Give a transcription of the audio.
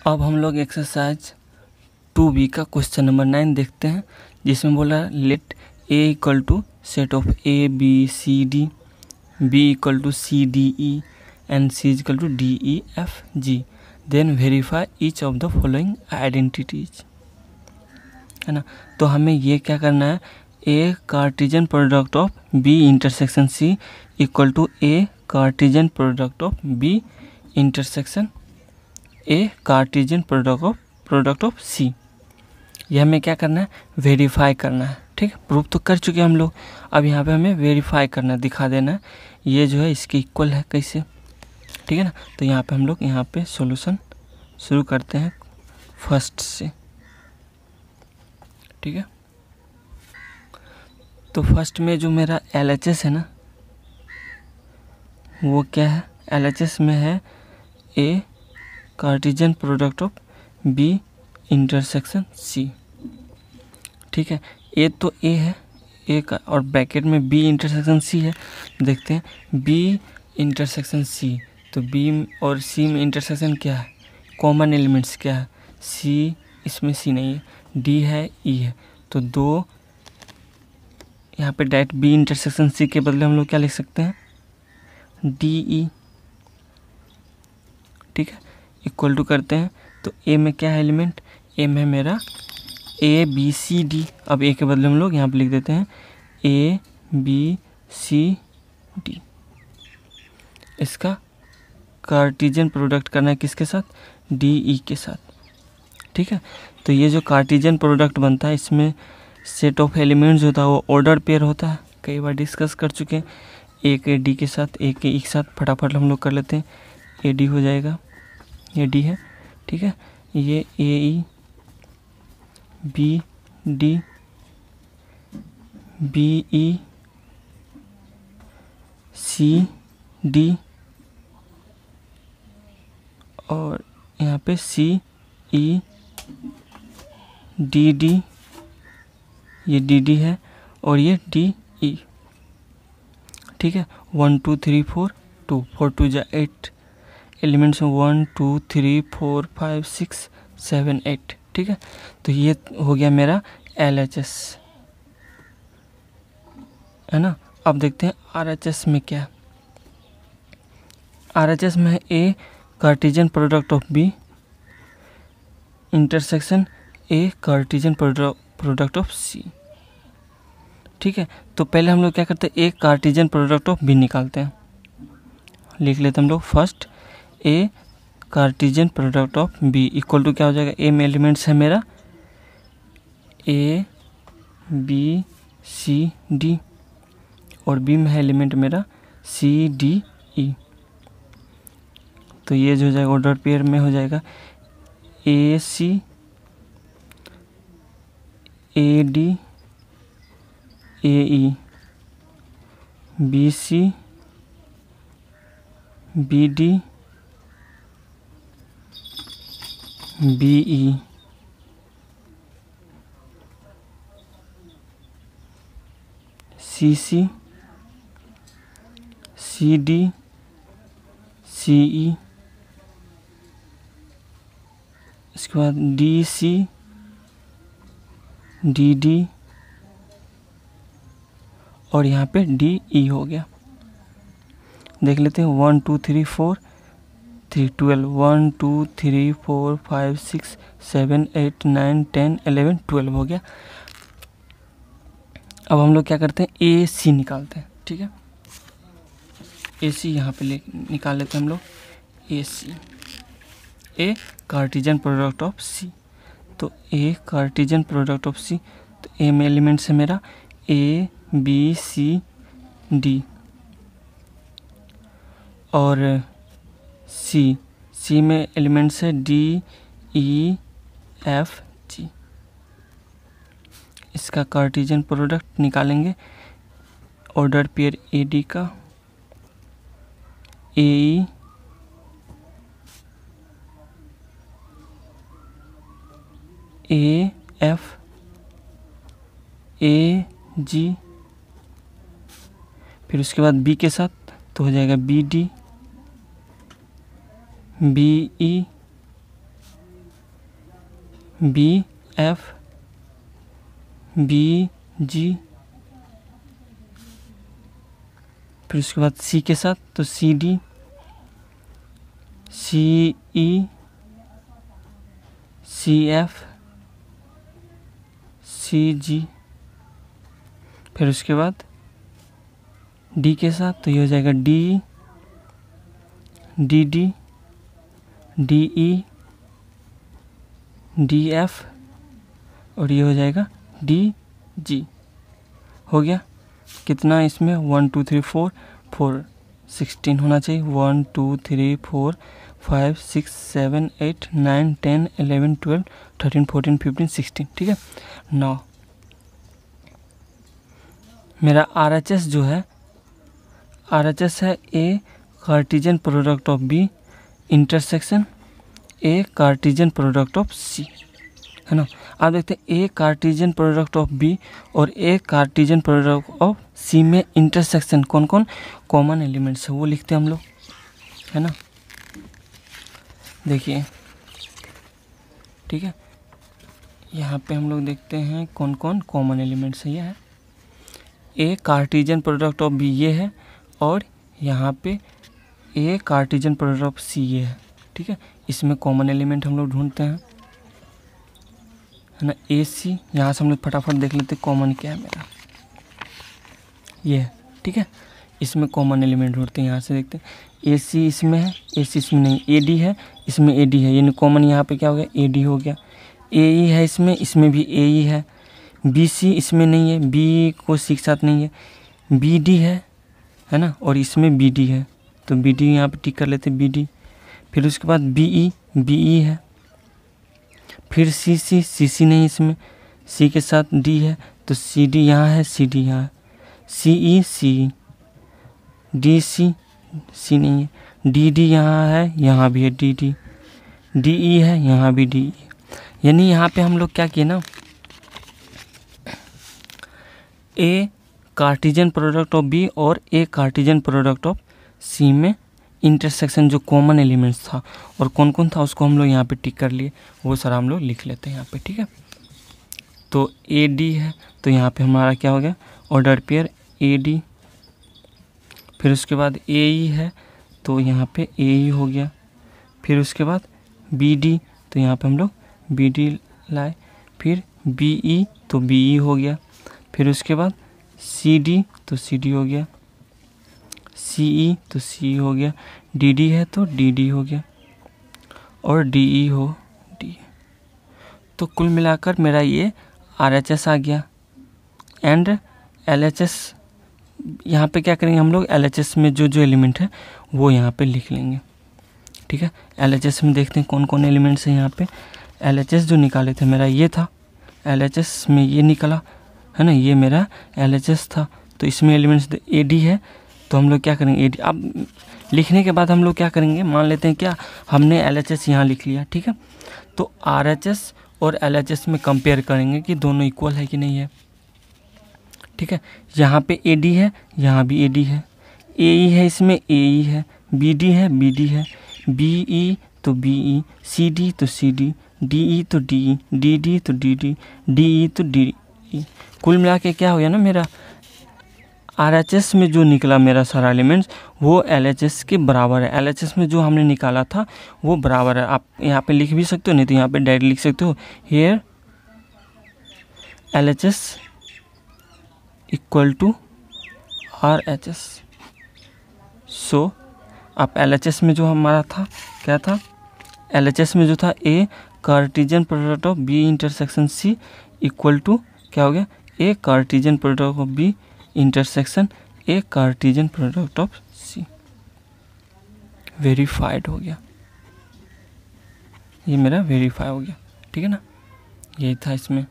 अब हम लोग एक्सरसाइज 2B का क्वेश्चन नंबर 9 देखते हैं, जिसमें बोला let A equal to set of A B C D, B equal to C D E and C equal to D E F G, then verify each of the following identities, है ना। तो हमें ये क्या करना है, A Cartesian product of B intersection C equal to A Cartesian product of B intersection A Cartesian product of C, ये हमें क्या करना है, वेरीफाई करना है। ठीक है, प्रूफ तो कर चुके हम लोग, अब यहाँ पे हमें वेरीफाई करना है, दिखा देना है ये जो है इसके इक्वल है कैसे। ठीक है ना, तो यहाँ पे हम लोग यहाँ पे सॉल्यूशन शुरू करते हैं फर्स्ट से। ठीक है, तो फर्स्ट में जो मेरा LHS है ना, वो क्या है, LHS में है A Cartesian product of B intersection C। ठीक है, A तो A है, A का, और ब्रैकेट में B इंटरसेक्शन C है। देखते हैं B इंटरसेक्शन C, तो B और C में इंटरसेक्शन क्या है, कॉमन एलिमेंट्स क्या है, C, इसमें C नहीं है, D है, E है, तो दो यहाँ पे डायरेक्ट B इंटरसेक्शन C के बदले हम लोग क्या लिख सकते हैं, DE। ठीक है, इक्वल टू करते हैं, तो A में क्या है एलिमेंट, A में मेरा A B C D, अब A के बदले हम लोग यहाँ पे लिख देते हैं A B C D। इसका कार्टेशियन प्रोडक्ट करना है किसके साथ, D E के साथ। ठीक है, तो ये जो कार्टेशियन प्रोडक्ट बनता है, इसमें सेट ऑफ एलिमेंट्स होता है वो ऑर्डर पेयर होता है, कई बार डिस्कस कर चुके हैं। A के D के साथ, A के E के साथ फटाफट हम लोग कर लेते हैं, A D हो जाएगा, ये D है। ठीक है, ये A E B D B E C D, और यहाँ पे C E D D, ये D D है, और ये D E। ठीक है, 1 2 3 4 2 4 2 जा 8 एलिमेंट्स में 1 2 3 4 5 6 7 8। ठीक है, तो ये हो गया मेरा LHS, है ना। अब देखते हैं RHS में क्या है, RHS में है A Cartesian product of B intersection A Cartesian product of C। ठीक है, तो पहले हम लोग क्या करते हैं, A Cartesian product of B निकालते हैं, लिख लेते हैं हम लोग first A Cartesian product of B equal to क्या हो जाएगा, A में एलिमेंट्स है मेरा A B C D, और B में है एलिमेंट मेरा C D E, तो ये जो हो जाएगा ऑर्डर पेयर में हो जाएगा A C A D A E B C B D B E C C C D C E, इसके बाद D C D D, और यहाँ पे D E हो गया। देख लेते हैं 1 2 3 4 3 12 1 2 3 4 5 6 7 8 9 10 11 12 हो गया। अब हम लोग क्या करते हैं, A C निकालते हैं। ठीक है, A C यहाँ पे निकाल लेते हैं हम लोग A C, A Cartesian product of C, तो A Cartesian product of C, तो A में एलिमेंट्स है मेरा A B C D, और C में एलिमेंट्स है D E F G। इसका कार्टेशियन प्रोडक्ट निकालेंगे, ऑर्डर पेयर AD का AE AF AG, फिर उसके बाद B के साथ तो हो जाएगा BD BE B F B G, फिर उसके बाद सी के साथ तो सी डी, सी ई, सी एफ, सी जी, फिर उसके बाद डी के साथ तो ये हो जाएगा D, D D, D E, D F, और ये हो जाएगा डी जी। हो गया कितना इसमें 1 2 3 4 4 16 होना चाहिए। 1 2 3 4 5 6 7 8 9 10 11 12 13 14 15 16, ठीक है। 9 मेरा RHS जो है, RHS है A cartesian product of B intersection A cartesian product of C, है ना। आप देखते हैं A cartesian product of B और A cartesian product of C में इंटरसेक्शन कौन कौन कॉमन एलिमेंट्स है वो लिखते हैं हम लोग, है ना। देखिए ठीक है, यहाँ पे हम लोग देखते हैं कौन कौन कॉमन एलिमेंट्स है। ये है A cartesian product of B ये है, और यहाँ पे ए कार्टेशियन प्रोडक्ट ऑफ सी ये है, ठीक है। इसमें कॉमन एलिमेंट हम लोग ढूंढते हैं, है ना। ए सी, यहाँ से हम लोग फटाफट देख लेते हैं कॉमन क्या है मेरा, ये है, ठीक है। इसमें कॉमन एलिमेंट ढूंढते हैं, यहाँ से देखते हैं ए सी इसमें है, ए सी इसमें नहीं, ए डी है, इसमें ए डी है, यानी कॉमन यहाँ पे क्या हो गया, ए डी हो गया। ए ई है इसमें भी ए ई है। बी सी इसमें नहीं है, बी को सी के साथ नहीं है। बी डी है ना, और इसमें बी डी है, तो बी डी यहाँ पे टिक कर लेते बी डी। फिर उसके बाद बी ई है। फिर सी सी नहीं इसमें, सी के साथ डी है, तो सी डी यहाँ है, सी डी यहाँ है। सी ई डी सी नहीं है। डी डी यहाँ है, यहाँ भी है डी डी। डी ई है, यहाँ भी डी ई। यानी यहाँ पे हम लोग क्या किए ना, ए कार्टेशियन प्रोडक्ट ऑफ बी और A cartesian product of C में इंटरसेक्शन जो कॉमन एलिमेंट्स था और कौन कौन था उसको हम लोग यहाँ पे टिक कर लिए, वो सारा हम लोग लिख लेते हैं यहाँ पे, ठीक है। तो ए डी है, तो यहाँ पे हमारा क्या हो गया, ऑर्डर पेयर ए डी। फिर उसके बाद ए ई है, तो यहाँ पे ए ई हो गया। फिर उसके बाद बी डी, तो यहाँ पे हम लोग बी डी लाए। फिर बी ई, तो बी ई हो गया। फिर उसके बाद सी डी, तो सी डी हो गया। सी ई, तो सी हो गया। डी डी है, तो डी डी हो गया, और डी ई हो डी। तो कुल मिलाकर मेरा ये RHS आ गया। एंड LHS, यहाँ पे क्या करेंगे हम लोग, LHS में जो जो एलिमेंट है वो यहाँ पे लिख लेंगे, ठीक है। LHS में देखते हैं कौन कौन एलिमेंट्स हैं यहाँ पे। LHS जो निकाले थे मेरा ये था, LHS में ये निकला, है ना, ये मेरा LHS था। तो इसमें एलिमेंट्स ए डी है, तो हम लोग क्या करेंगे, ए डी। अब लिखने के बाद हम लोग क्या करेंगे, मान लेते हैं क्या हमने LHS यहाँ लिख लिया, ठीक है। तो RHS और LHS में कंपेयर करेंगे कि दोनों इक्वल है कि नहीं है, ठीक है। यहाँ पे ए डी है, यहाँ भी ए डी है। ए ई है, इसमें ए ई है। बी डी है, बी डी है। बी ई, तो बी ई। सी डी, तो सी डी। डी ई, तो डी ई। डी डी, तो डी डी। डी ई, तो डी ई। कुल मिला के क्या हो गया ना, मेरा RHS में जो निकला मेरा सारा एलिमेंट्स वो LHS के बराबर है। LHS में जो हमने निकाला था वो बराबर है। आप यहाँ पे लिख भी सकते हो, नहीं तो यहाँ पे डायरेक्ट लिख सकते हो, here LHS equal to RHS। सो आप LHS में जो हमारा था क्या था, LHS में जो था A cartesian product of B intersection C equal to क्या हो गया, A cartesian product of B intersection A cartesian product of C. Verified हो गया, ये मेरा वेरीफाई हो गया, ठीक है ना। यही था इसमें।